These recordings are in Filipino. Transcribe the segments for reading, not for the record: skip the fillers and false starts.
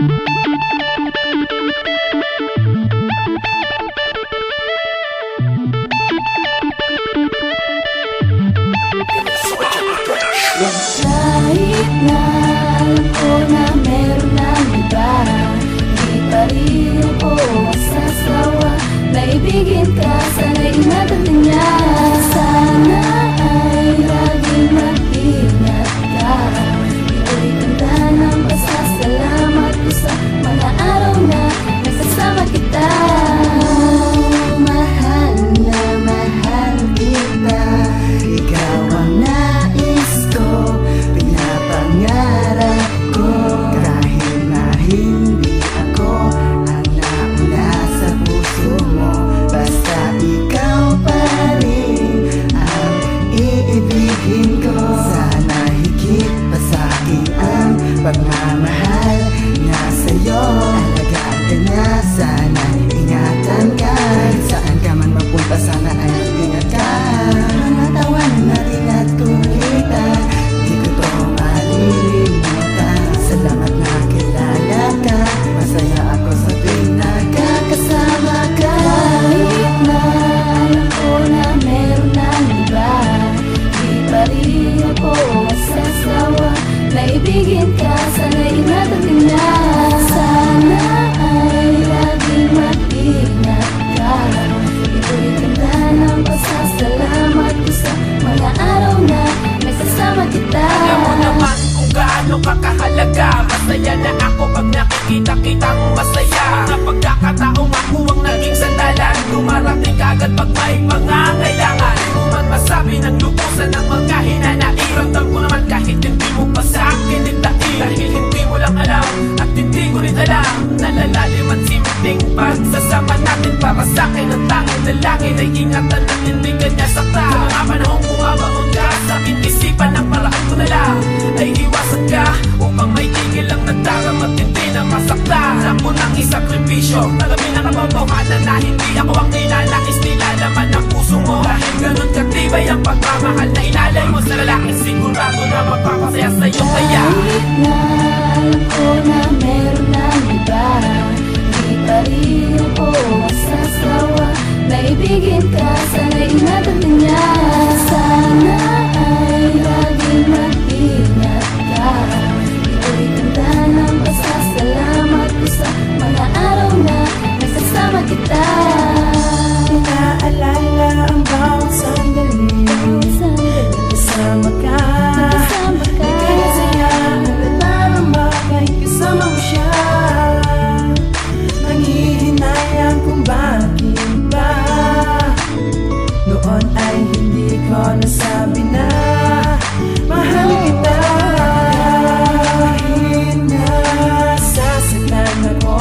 Kahit na alam ko na meron ng iba, di pa rin ako masasawa na ibigin ka. Sana'y natin niya. Sana ay laging mag-ingat ka. Ito'y tanda ng pasasalamat ko sa mga araw na nagsasama kita. Mahal na mahal kita, ikaw ang nais ko, pinapangarap ko. Kahit na hindi ako ang nauna sa puso mo, basta ikaw pa rin ang iibigin ko. Sana higit pa sa'kin ang pagmamahal na sa'yo. Alagaan ka na, sana ingatan ka. Saan ka man mapunta, sana ay ingat ka. Mga tawanan natin at kulitan, di ko to malilimutan. Salamat na kilala ka, masaya ako sa tuwing nakakasama ka. Kahit na alam ko na meron ng iba, di pa rin ako masasawa na ibigin ka. Sana ingatan ka na. Sana ay laging mag-ingat ka. Ito'y tanda ng pasasalamat ko sa mga araw na nagsasama kita. Alam mo naman kung gaano ka kahalaga. Masaya na ako pag nakikita kitang masaya. Mga pagkakataong ako ang naging sandalan, dumarating kagad pag may pangangailangan. Di mo man masabi ng lubusan ng mga hinanain. Ramdam ko naman kahit hindi mo pa sa'kin itain. Dahil hindi mo lang alam at hindi ko rin alam, nalalalim at simpleng pagsasama natin. Para sa'kin ang tanging dalangin ay ingatan at hindi ka niya sakta. Sa mga panahong bumabaon ka sa aking isipan, ang paraan ko na lang ay iwasan ka, upang may tigil lang nagdarama at hindi na masakta. Alam mo nang isakripisyo, talamin ang kababawanan na hindi ako ang nilalakis, nilalaman ang puso mo. Dahil ganun katibay ang pagmamahal na inalay mo sa lalaking sigurado na magpapasaya sa'yo. Kaya kahit na alam ko na meron ng iba, di pa rin ako masasawa na ibigin ka. Sana ingatan ka niya. Sana ay laging mag-ingat ka. Ito'y tanda ng pasasalamat ko sa mga araw na nagsasama kita. Inaalala ang bawat sandali, kasama ka. Ika'y masaya, nadarama kahit kasama mo siya. Nanghihinayang kung bakit ba noon ay hindi ko nasabi na mahal kita. Kahit nasasaktan ako,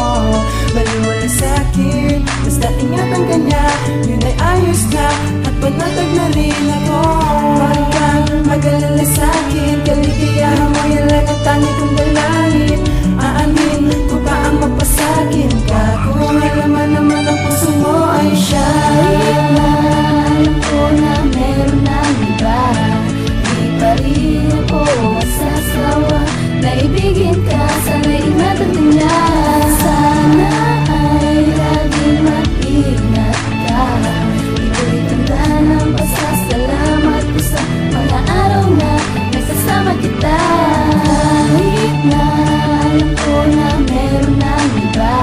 baliwala sa'kin, basta ingatan ka niya. Yun ay ayos na at panatag na rin ako. Huwag kang mag-alala sa'kin, kaligayahan mo yan lang ang tangi kong dalangin. Aanin ko pa ang magpasa'kin ka, kung alaman naman ang puso mo ay siya. Kahit na alam ko na meron ng iba, di pa rin ako masasawa na ibigin ka. Sana ingatan ka niya. Sana ay laging mag-ingat ka. Ito'y tanda ng pasasalamat ko sa mga araw na nagsasama kita. Kahit na alam ko na meron ng iba,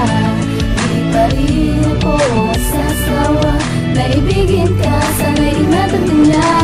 di pa rin ako masasawa na ibigin ka. Sana ingatan ka niya.